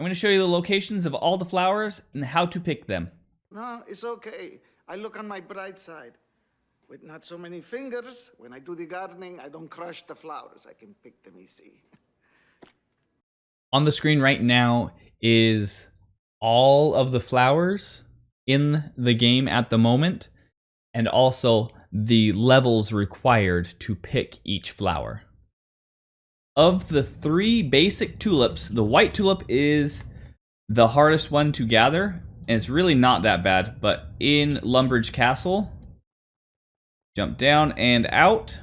I'm going to show you the locations of all the flowers and how to pick them. No, it's okay. I look on my bright side. With not so many fingers, when I do the gardening, I don't crush the flowers. I can pick them easy. On the screen right now is all of the flowers in the game at the moment, and also the levels required to pick each flower. Of the 3 basic tulips, the white tulip is the hardest one to gather, and it's really not that bad, but in Lumbridge Castle, jump down and out.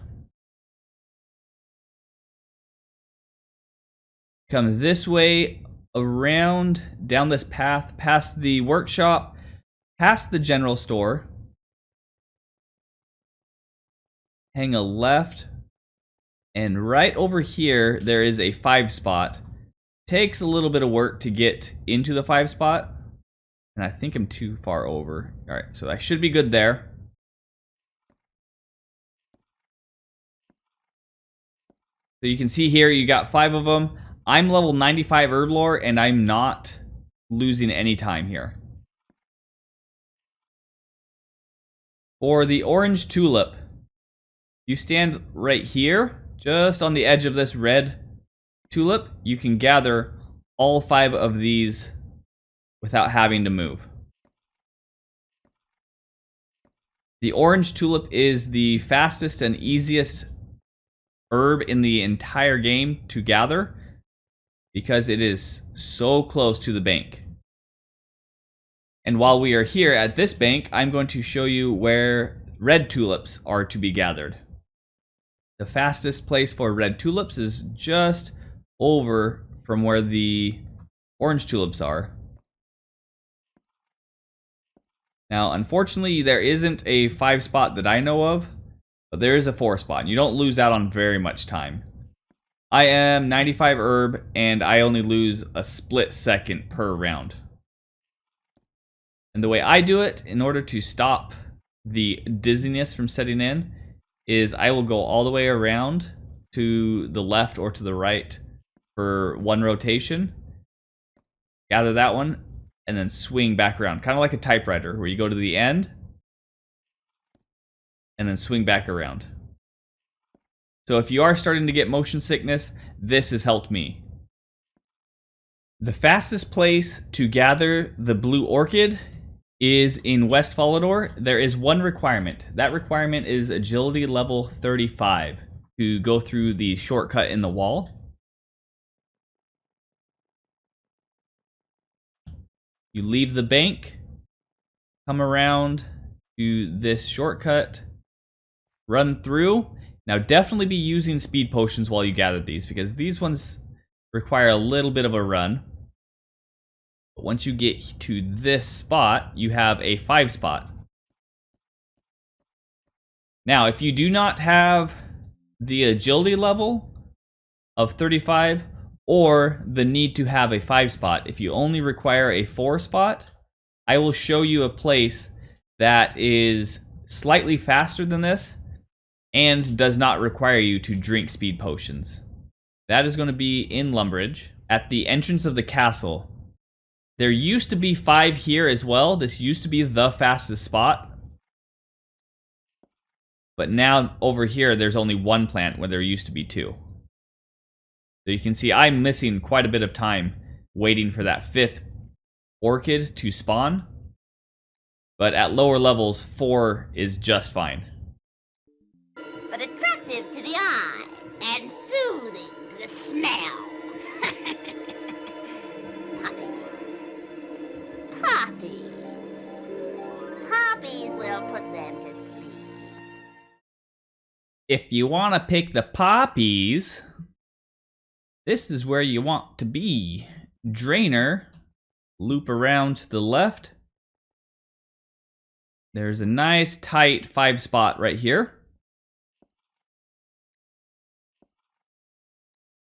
Come this way, around, down this path, past the workshop, past the general store. Hang a left, and right over here, there is a 5 spot. Takes a little bit of work to get into the 5 spot, and I think I'm too far over. All right, so I should be good there. So you can see here, you got 5 of them. I'm level 95 herblore, and I'm not losing any time here. For the orange tulip, you stand right here, just on the edge of this red tulip. You can gather all 5 of these without having to move. The orange tulip is the fastest and easiest herb in the entire game to gather because it is so close to the bank. And while we are here at this bank, I'm going to show you where red tulips are to be gathered. The fastest place for red tulips is just over from where the orange tulips are. Now, unfortunately, there isn't a 5 spot that I know of, but there is a 4 spot, and you don't lose out on very much time. I am 95 herb, and I only lose a split second per round. And the way I do it, in order to stop the dizziness from setting in, is I will go all the way around to the left or to the right for 1 rotation, gather that one, and then swing back around. Kind of like a typewriter, where you go to the end, and then swing back around. So if you are starting to get motion sickness, this has helped me. The fastest place to gather the blue orchid is in West Falador. There is 1 requirement. That requirement is agility level 35 to go through the shortcut in the wall. You leave the bank, come around to this shortcut, run through. Now definitely be using speed potions while you gather these, because these ones require a little bit of a run. But once you get to this spot, you have a 5 spot. Now, if you do not have the agility level of 35 or the need to have a 5 spot, if you only require a 4 spot, I will show you a place that is slightly faster than this and does not require you to drink speed potions. That is going to be in Lumbridge, at the entrance of the castle. There used to be 5 here as well. This used to be the fastest spot. But now over here, there's only 1 plant where there used to be 2. So you can see I'm missing quite a bit of time waiting for that 5th orchid to spawn. But at lower levels, 4 is just fine. But attractive to the eye and soothing to the smell. Poppies. Poppies. Poppies will put them to sleep. If you want to pick the poppies, this is where you want to be. Drainer, loop around to the left. There's a nice tight 5 spot right here.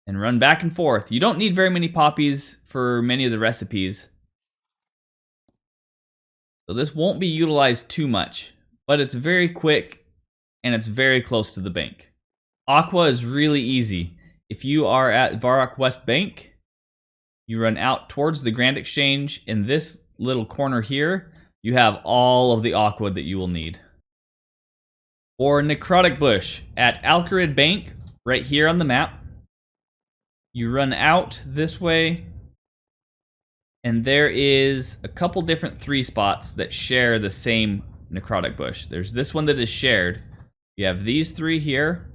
And run back and forth. You don't need very many poppies for many of the recipes. So this won't be utilized too much, but it's very quick and it's very close to the bank. Aqua is really easy. If you are at Varrock West Bank, You run out towards the Grand Exchange. In this little corner here, you have all of the aqua that you will need. Or Necrotic Bush at Alcarid Bank, right here on the map. You run out this way, and there is a couple different 3 spots that share the same Necrotic Bush. There's this one that is shared. You have these 3 here.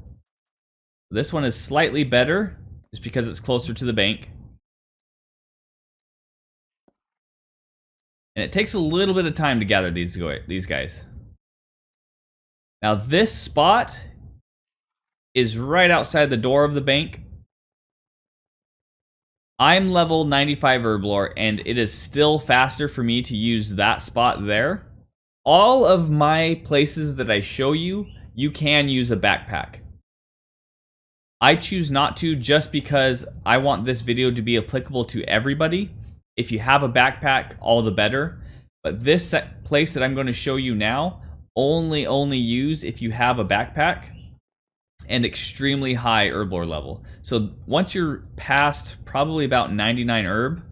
This one is slightly better, just because it's closer to the bank. And it takes a little bit of time to gather these guys. Now this spot is right outside the door of the bank. I'm level 95 herblore, and it is still faster for me to use that spot there. All of my places that I show you, you can use a backpack. I choose not to just because I want this video to be applicable to everybody. If you have a backpack, all the better. But this place that I'm going to show you now, only use if you have a backpack and extremely high herblore level. So once you're past probably about 99 herb,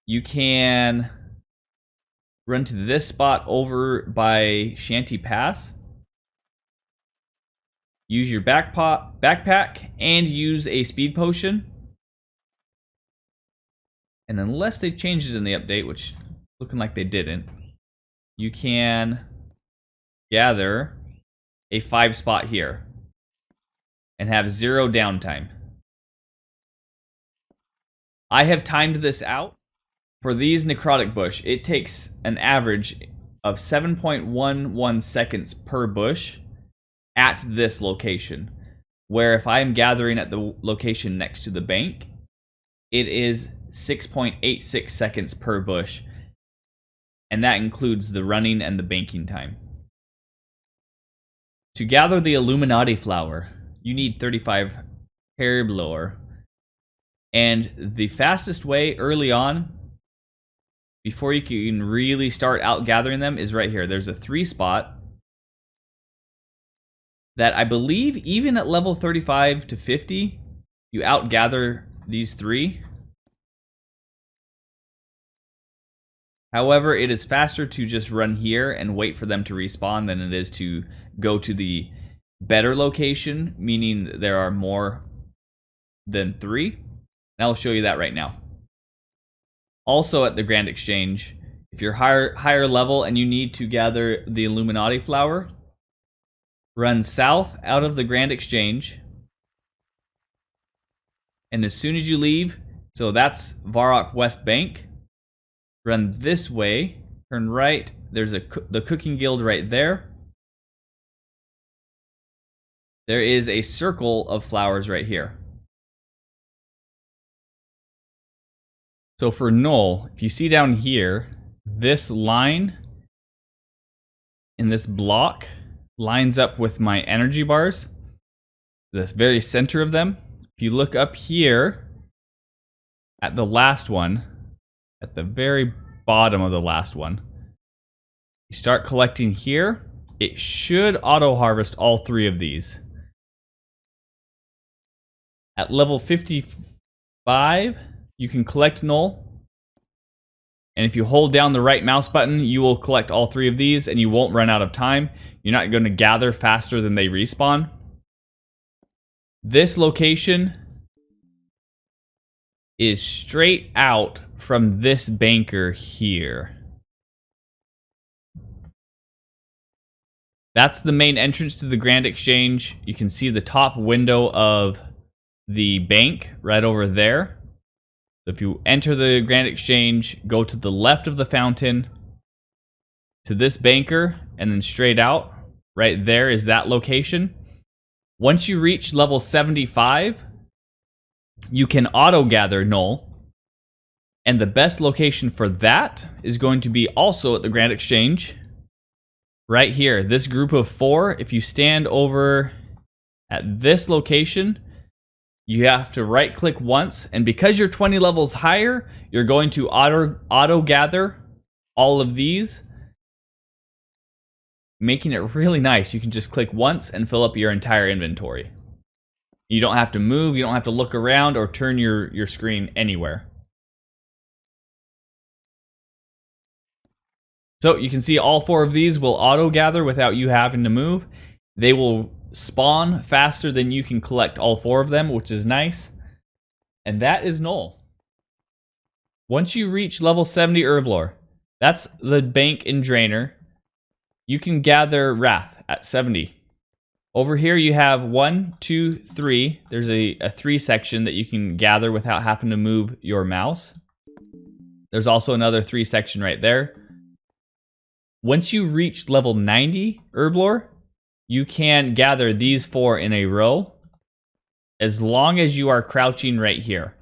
you can run to this spot over by Shanty Pass. Use your backpack and use a speed potion. And unless they changed it in the update, which looking like they didn't, you can gather a 5 spot here and have 0 downtime. I have timed this out. For these Necrotic Bush, it takes an average of 7.11 seconds per bush at this location. Where if I am gathering at the location next to the bank, it is 6.86 seconds per bush. And that includes the running and the banking time. To gather the Illuminati Flower, you need 35 herblore. And the fastest way early on, before you can really start out gathering them, is right here. There's a 3 spot that I believe even at level 35 to 50, you outgather these 3. However, it is faster to just run here and wait for them to respawn than it is to go to the better location, meaning there are more than 3. And I'll show you that right now. Also at the Grand Exchange, if you're higher level and you need to gather the Illuminati Flower, run south out of the Grand Exchange. And as soon as you leave, so that's Varrock West Bank, run this way, turn right, there's the Cooking Guild right there. There is a circle of flowers right here. So for Noil, if you see down here, this line in this block lines up with my energy bars, the very center of them. If you look up here at the last one, at the very bottom of the last one, you start collecting here, it should auto harvest all 3 of these. At level 55, you can collect Noil. And if you hold down the right mouse button, you will collect all 3 of these and you won't run out of time. You're not going to gather faster than they respawn. This location is straight out from this banker here. That's the main entrance to the Grand Exchange. You can see the top window of the bank right over there. So if you enter the Grand Exchange, go to the left of the fountain to this banker and then straight out. Right there is that location. Once you reach level 75, you can auto gather Noil. And the best location for that is going to be also at the Grand Exchange. Right here, this group of 4, if you stand over at this location, you have to right click once, and because you're 20 levels higher, you're going to auto gather all of these, making it really nice. You can just click once and fill up your entire inventory. You don't have to move, you don't have to look around or turn your screen anywhere. So you can see all 4 of these will auto gather without you having to move. They will spawn faster than you can collect all 4 of them, which is nice. And that is Noil. Once you reach level 70 herblore, that's the bank and drainer, you can gather Wrath at 70. Over here you have 1, 2, 3. There's a 3 section that you can gather without having to move your mouse. There's also another 3 section right there. Once you reach level 90 herblore, you can gather these 4 in a row as long as you are crouching right here.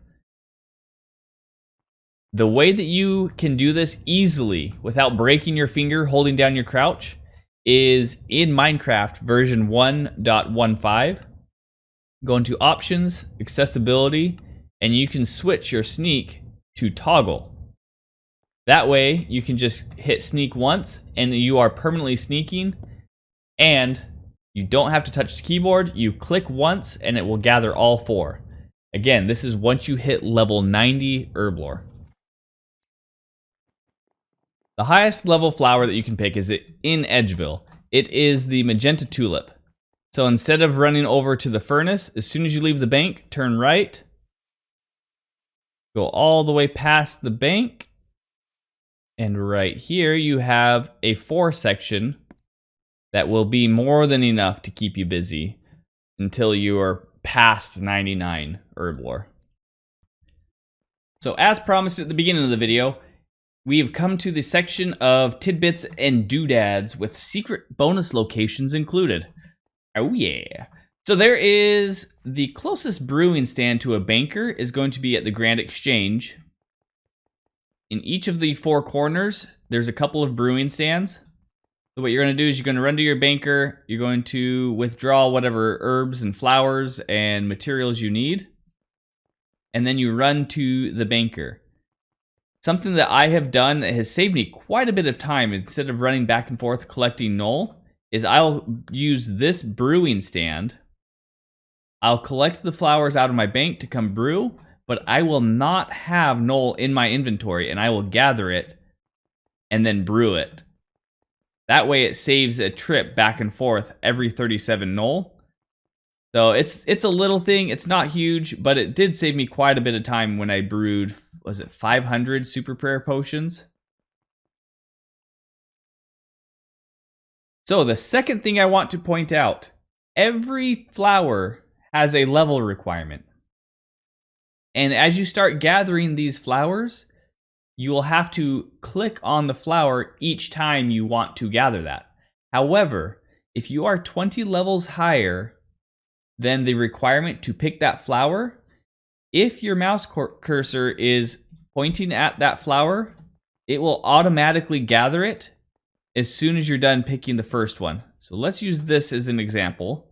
The way that you can do this easily without breaking your finger holding down your crouch is in Minecraft version 1.15. Go into options, accessibility, and you can switch your sneak to toggle. That way you can just hit sneak once and you are permanently sneaking, and you don't have to touch the keyboard. You click once and it will gather all 4. Again, this is once you hit level 90 herblore. The highest level flower that you can pick is in Edgeville. It is the Magenta Tulip. So instead of running over to the furnace, as soon as you leave the bank, turn right. Go all the way past the bank. And right here you have a 4 section that will be more than enough to keep you busy until you are past 99 herblore. So as promised at the beginning of the video, we have come to the section of tidbits and doodads with secret bonus locations included. Oh yeah. So there is the closest brewing stand to a banker is going to be at the Grand Exchange. In each of the 4 corners, there's a couple of brewing stands. So what you're going to do is you're going to run to your banker. You're going to withdraw whatever herbs and flowers and materials you need. And then you run to the banker. Something that I have done that has saved me quite a bit of time instead of running back and forth collecting Noil is I'll use this brewing stand. I'll collect the flowers out of my bank to come brew, but I will not have Noil in my inventory, and I will gather it and then brew it. That way it saves a trip back and forth every 37 Noil. So it's a little thing, it's not huge, but it did save me quite a bit of time when I brewed, was it 500 super prayer potions? So the second thing I want to point out, every flower has a level requirement. And as you start gathering these flowers, you will have to click on the flower each time you want to gather that. However, if you are 20 levels higher than the requirement to pick that flower, if your mouse cursor is pointing at that flower, it will automatically gather it as soon as you're done picking the first one. So let's use this as an example.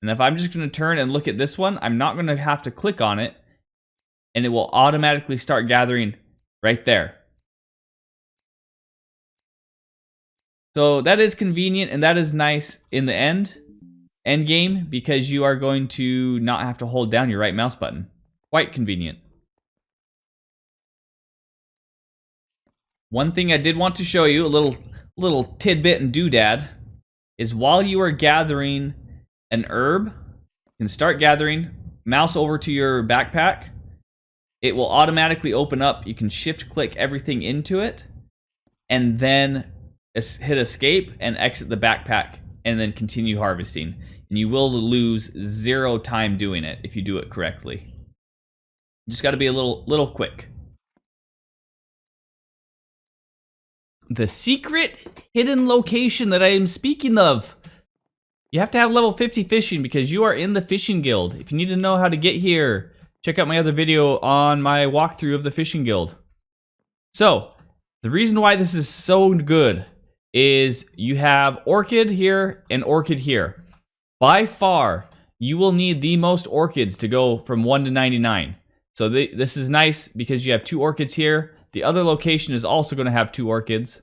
And if I'm just going to turn and look at this one, I'm not going to have to click on it, and it will automatically start gathering right there. So that is convenient, and that is nice in the end game, because you are going to not have to hold down your right mouse button. Quite convenient. One thing I did want to show you, a little tidbit and doodad, is while you are gathering an herb, you can start gathering, mouse over to your backpack. It will automatically open up. You can shift click everything into it, and then hit escape and exit the backpack, and then continue harvesting. And you will lose 0 time doing it if you do it correctly. You just got to be a little quick. The secret hidden location that I am speaking of. You have to have level 50 fishing because you are in the fishing guild. If you need to know how to get here, check out my other video on my walkthrough of the fishing guild. So, the reason why this is so good is you have Orchid here and Orchid here. By far, you will need the most orchids to go from 1 to 99. So this is nice because you have 2 orchids here. The other location is also going to have 2 orchids.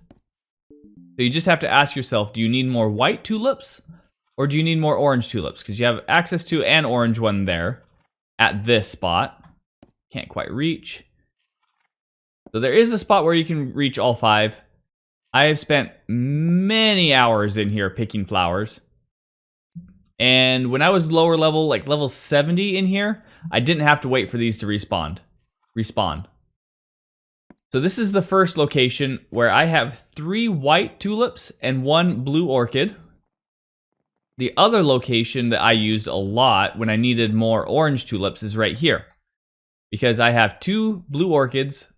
So you just have to ask yourself, do you need more white tulips or do you need more orange tulips? Because you have access to an orange one there at this spot. Can't quite reach. So there is a spot where you can reach all 5. I have spent many hours in here picking flowers. And when I was lower level, like level 70 in here, I didn't have to wait for these to respawn. So this is the first location where I have 3 white tulips and 1 blue orchid. The other location that I used a lot when I needed more orange tulips is right here. Because I have 2 blue orchids,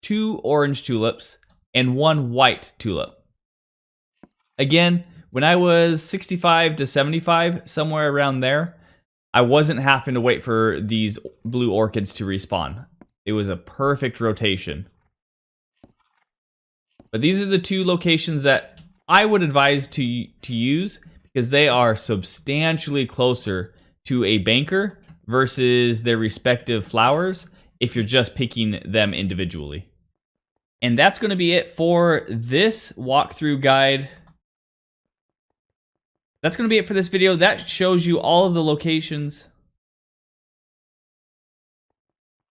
2 orange tulips, and 1 white tulip. Again, when I was 65 to 75, somewhere around there, I wasn't having to wait for these blue orchids to respawn. It was a perfect rotation. But these are the 2 locations that I would advise to use because they are substantially closer to a banker versus their respective flowers if you're just picking them individually. And that's going to be it for this walkthrough guide. That's going to be it for this video. That shows you all of the locations.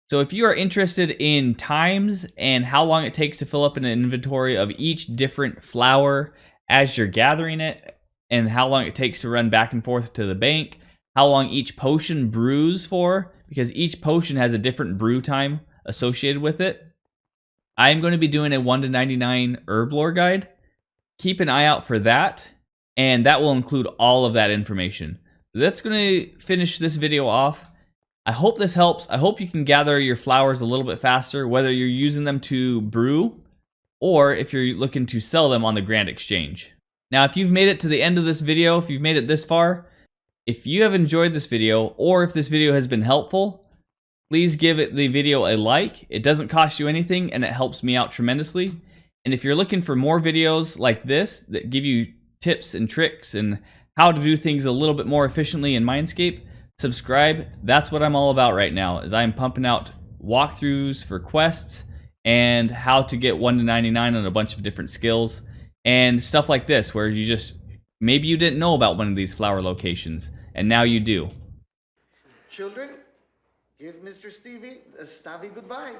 So if you are interested in times and how long it takes to fill up an inventory of each different flower as you're gathering it, and how long it takes to run back and forth to the bank, how long each potion brews for, because each potion has a different brew time associated with it, I'm going to be doing a 1 to 99 herblore guide. Keep an eye out for that, and that will include all of that information. That's going to finish this video off. I hope this helps. I hope you can gather your flowers a little bit faster, whether you're using them to brew or if you're looking to sell them on the Grand Exchange. Now, if you've made it to the end of this video, if you've made it this far, if you have enjoyed this video or if this video has been helpful, please give the video a like. It doesn't cost you anything and it helps me out tremendously. And if you're looking for more videos like this that give you tips and tricks and how to do things a little bit more efficiently in Minescape, subscribe. That's what I'm all about right now, is I'm pumping out walkthroughs for quests and how to get 1 to 99 on a bunch of different skills and stuff like this, where you just, maybe you didn't know about one of these flower locations and now you do. Children, give Mr. Stevie a stabby goodbye.